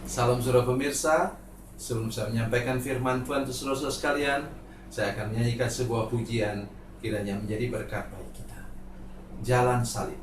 Salam saudara pemirsa, sebelum saya menyampaikan firman Tuhan untuk saudara sekalian, saya akan menyanyikan sebuah pujian kiranya menjadi berkat bagi kita. Jalan Salib.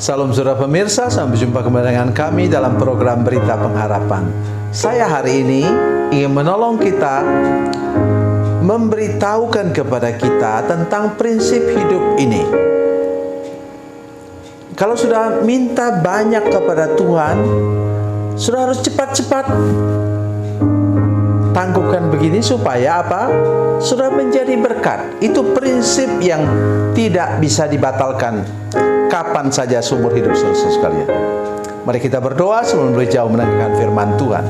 Salam saudara pemirsa, sampai jumpa kembali dengan kami dalam program Berita Pengharapan. Saya hari ini ingin menolong kita, memberitahukan kepada kita tentang prinsip hidup ini. Kalau sudah minta banyak kepada Tuhan, sudah harus cepat-cepat tangguhkan begini supaya apa? Sudah menjadi berkat. Itu prinsip yang tidak bisa dibatalkan kapan saja seumur hidup saudara sekalian. Mari kita berdoa sebelum lebih jauh mendengarkan firman Tuhan.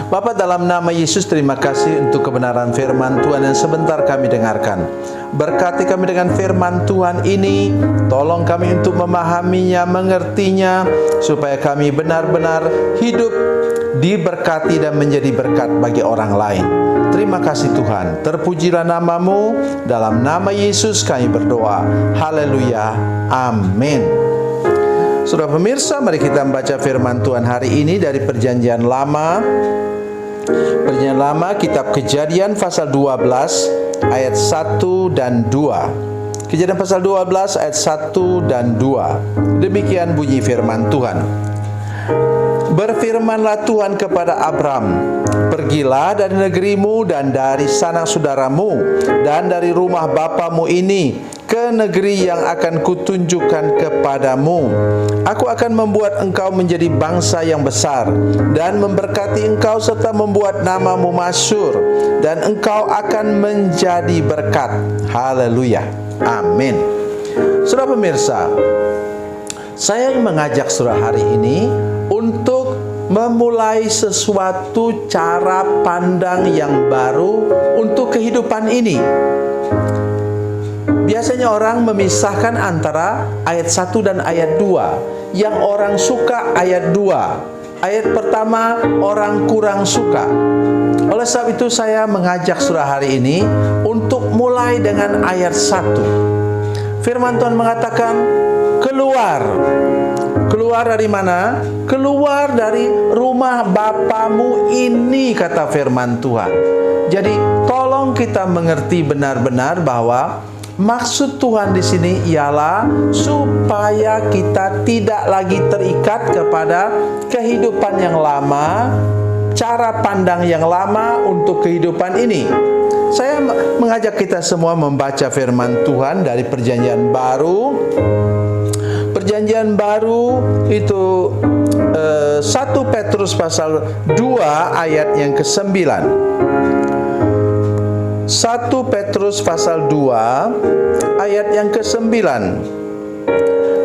Bapa, dalam nama Yesus, terima kasih untuk kebenaran firman Tuhan yang sebentar kami dengarkan. Berkati kami dengan firman Tuhan ini. Tolong kami untuk memahaminya, mengertinya, supaya kami benar-benar hidup diberkati dan menjadi berkat bagi orang lain. Terima kasih Tuhan. Terpujilah namamu. Dalam nama Yesus kami berdoa. Haleluya. Amin. Saudara pemirsa, mari kita membaca firman Tuhan hari ini dari Perjanjian Lama. Perjanjian Lama, kitab Kejadian pasal 12 ayat 1 dan 2. Kejadian pasal 12 ayat 1 dan 2. Demikian bunyi firman Tuhan. Berfirmanlah Tuhan kepada Abram, pergilah dari negerimu dan dari sanak saudaramu dan dari rumah bapamu ini ke negeri yang akan kutunjukkan kepadamu. Aku akan membuat engkau menjadi bangsa yang besar dan memberkati engkau serta membuat namamu masyhur, dan engkau akan menjadi berkat. Haleluya. Amin. Saudara pemirsa, saya ingin mengajak saudara hari ini untuk memulai sesuatu cara pandang yang baru untuk kehidupan ini. Biasanya orang memisahkan antara ayat 1 dan ayat 2. Yang orang suka ayat 2. Ayat pertama orang kurang suka. Oleh sebab itu saya mengajak saudara hari ini untuk mulai dengan ayat 1. Firman Tuhan mengatakan, keluar. Keluar dari mana? Keluar dari rumah bapamu ini, kata firman Tuhan. Jadi tolong kita mengerti benar-benar bahwa maksud Tuhan di sini ialah supaya kita tidak lagi terikat kepada kehidupan yang lama, cara pandang yang lama untuk kehidupan ini. Saya mengajak kita semua membaca firman Tuhan dari Perjanjian Baru. Perjanjian Baru itu 1 Petrus pasal 2 ayat yang ke-9. 1 Petrus pasal 2 ayat yang ke-9.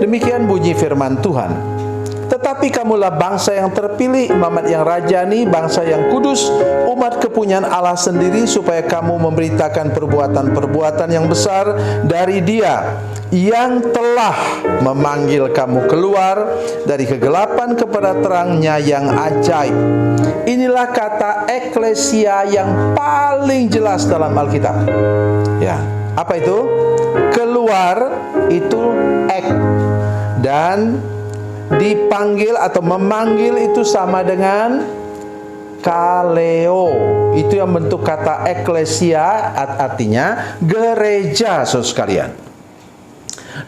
Demikian bunyi firman Tuhan. Tetapi kamulah bangsa yang terpilih, imamat yang rajani, bangsa yang kudus, umat kepunyaan Allah sendiri, supaya kamu memberitakan perbuatan-perbuatan yang besar dari Dia yang telah memanggil kamu keluar dari kegelapan kepada terang-Nya yang ajaib. Inilah kata eklesia yang paling jelas dalam Alkitab. Ya, apa itu? Keluar itu ek, dan dipanggil atau memanggil itu sama dengan kaleo. Itu yang bentuk kata eklesia, artinya gereja, saudara sekalian.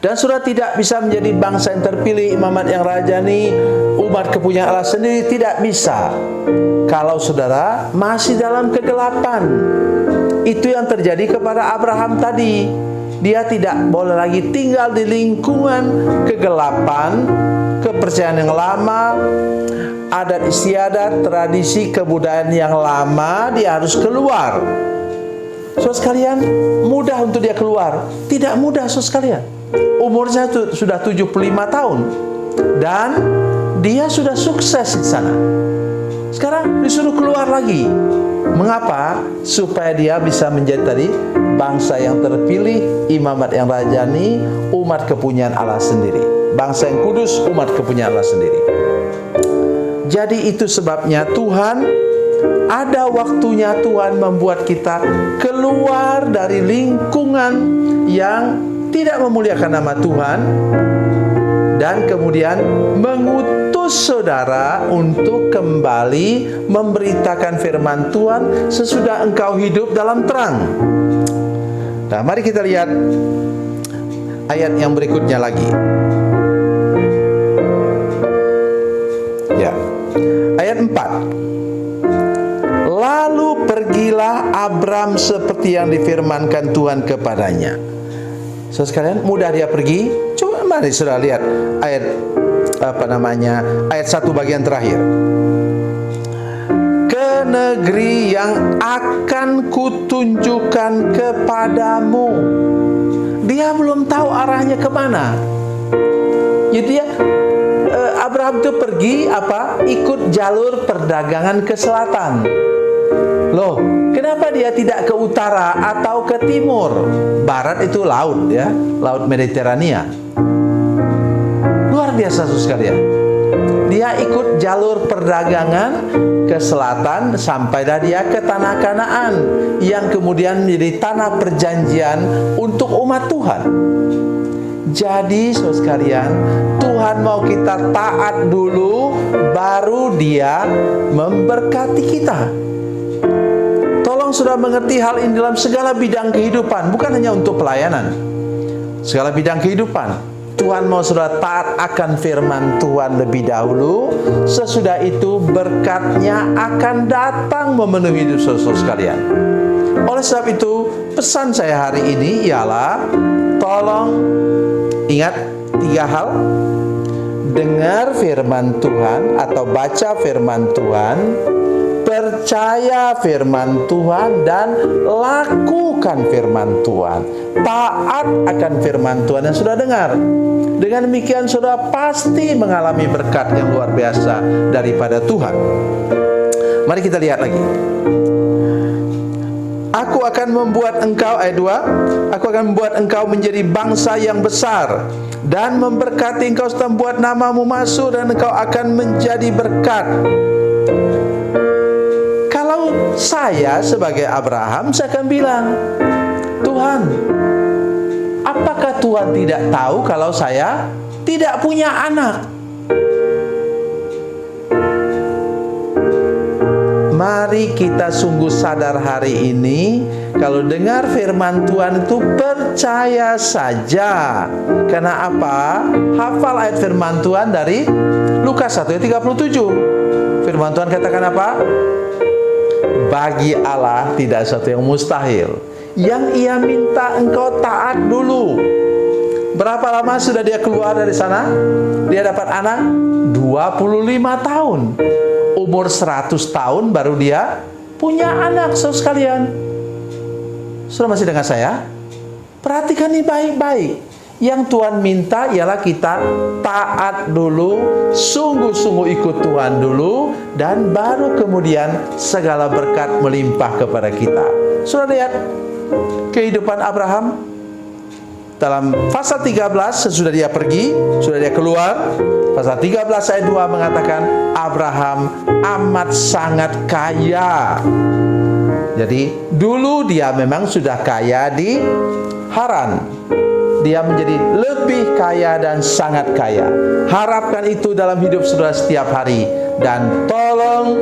Dan saudara tidak bisa menjadi bangsa yang terpilih, imamat yang rajani, umat kepunyaan Allah sendiri, tidak bisa kalau saudara masih dalam kegelapan. Itu yang terjadi kepada Abraham tadi. Dia tidak boleh lagi tinggal di lingkungan kegelapan, kepercayaan yang lama, adat istiadat, tradisi, kebudayaan yang lama. Dia harus keluar. Saudara sekalian, mudah untuk dia keluar? Tidak mudah, saudara sekalian. Umurnya sudah 75 tahun dan dia sudah sukses di sana. Sekarang disuruh keluar lagi. Mengapa? Supaya dia bisa menjadi tadi bangsa yang terpilih, imamat yang rajani, umat kepunyaan Allah sendiri. Bangsa yang kudus, umat kepunyaan Allah sendiri. Jadi itu sebabnya Tuhan, ada waktunya Tuhan membuat kita keluar dari lingkungan yang tidak memuliakan nama Tuhan, dan kemudian mengutus saudara untuk kembali memberitakan firman Tuhan sesudah engkau hidup dalam terang. Nah, mari kita lihat ayat yang berikutnya lagi. Ya, ayat 4. Lalu pergilah Abram seperti yang difirmankan Tuhan kepadanya. Saudara sekalian, mudah dia pergi. Coba mari saudara lihat ayat ayat 1 bagian terakhir. Ke negeri yang akan kutunjukkan kepadamu. Dia belum tahu arahnya kemana. Jadi Abraham itu pergi ikut jalur perdagangan ke selatan. Loh, kenapa dia tidak ke utara atau ke timur? Barat itu laut, ya, laut Mediterania. Luar biasa, saudara sekalian. Dia ikut jalur perdagangan ke selatan sampailah dia ke tanah Kanaan yang kemudian menjadi tanah perjanjian untuk umat Tuhan. Jadi saudara sekalian, Tuhan mau kita taat dulu, baru Dia memberkati kita. Tolong saudara mengerti hal ini dalam segala bidang kehidupan, bukan hanya untuk pelayanan. Segala bidang kehidupan, Tuhan mau saudara taat akan firman Tuhan lebih dahulu. Sesudah itu berkatnya akan datang memenuhi hidup saudara sekalian. Oleh sebab itu, pesan saya hari ini ialah tolong ingat 3 hal. Dengar firman Tuhan atau baca firman Tuhan, percaya firman Tuhan dan lakukan firman Tuhan. Taat akan firman Tuhan yang sudah dengar. Dengan demikian saudara pasti mengalami berkat yang luar biasa daripada Tuhan. Mari kita lihat lagi. Aku akan membuat engkau, ayat 2, aku akan membuat engkau menjadi bangsa yang besar dan memberkati engkau serta membuat namamu masuk dan engkau akan menjadi berkat. Kalau saya sebagai Abraham, saya akan bilang, Tuhan, apakah Tuhan tidak tahu kalau saya tidak punya anak? Mari kita sungguh sadar hari ini, kalau dengar firman Tuhan itu percaya saja. Karena apa? Hafal ayat firman Tuhan dari Lukas 1 ayat 37. Firman Tuhan katakan apa? Bagi Allah tidak sesuatu yang mustahil. Yang ia minta engkau taat dulu. Berapa lama sudah dia keluar dari sana? Dia dapat anak 25 tahun. Umur 100 tahun baru dia punya anak, saudara sekalian. Sudah masih dengan saya? Perhatikan ini baik-baik. Yang Tuhan minta ialah kita taat dulu, sungguh-sungguh ikut Tuhan dulu, dan baru kemudian segala berkat melimpah kepada kita. Sudah lihat kehidupan Abraham? Dalam pasal 13 sesudah dia pergi, sudah dia keluar, pasal 13 ayat 2 mengatakan Abraham amat sangat kaya. Jadi dulu dia memang sudah kaya di Haran. Dia menjadi lebih kaya dan sangat kaya. Harapkan itu dalam hidup saudara setiap hari. Dan tolong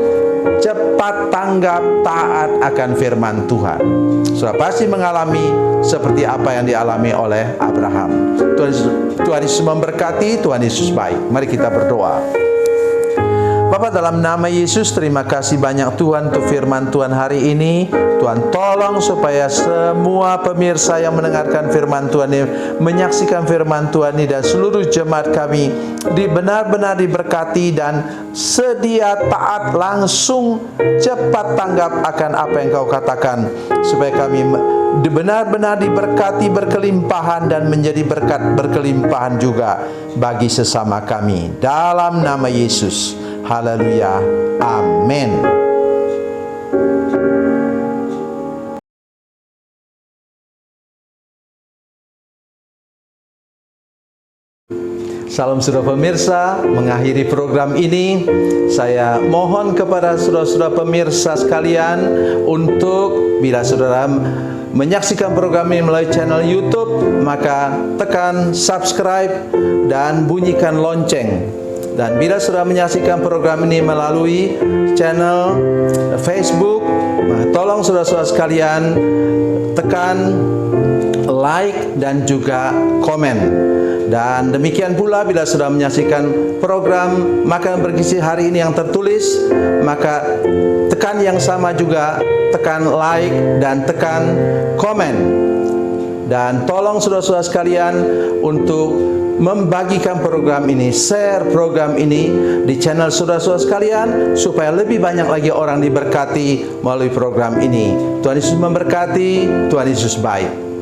cepat tanggap taat akan firman Tuhan. Saudara pasti mengalami seperti apa yang dialami oleh Abraham. Tuhan Yesus memberkati, Tuhan Yesus baik. Mari kita berdoa. Bapa, dalam nama Yesus, terima kasih banyak Tuhan untuk firman Tuhan hari ini. Tuhan tolong supaya semua pemirsa yang mendengarkan firman Tuhan ini, menyaksikan firman Tuhan ini, dan seluruh jemaat kami benar-benar diberkati dan sedia taat, langsung cepat tanggap akan apa yang Kau katakan, supaya kami benar-benar diberkati berkelimpahan dan menjadi berkat berkelimpahan juga bagi sesama kami. Dalam nama Yesus. Haleluya. Amin. Salam saudara pemirsa, mengakhiri program ini saya mohon kepada saudara-saudara pemirsa sekalian untuk bila saudara menyaksikan program ini melalui channel YouTube, maka tekan subscribe dan bunyikan lonceng. Dan bila saudara menyaksikan program ini melalui channel Facebook, tolong saudara-saudara sekalian tekan like dan juga komen. Dan demikian pula bila sudah menyaksikan program Makanan Bergizi hari ini yang tertulis, maka tekan yang sama juga, tekan like dan tekan komen. Dan tolong saudara-saudara sekalian untuk membagikan program ini, share program ini di channel saudara-saudara sekalian, supaya lebih banyak lagi orang diberkati melalui program ini. Tuhan Yesus memberkati, Tuhan Yesus baik.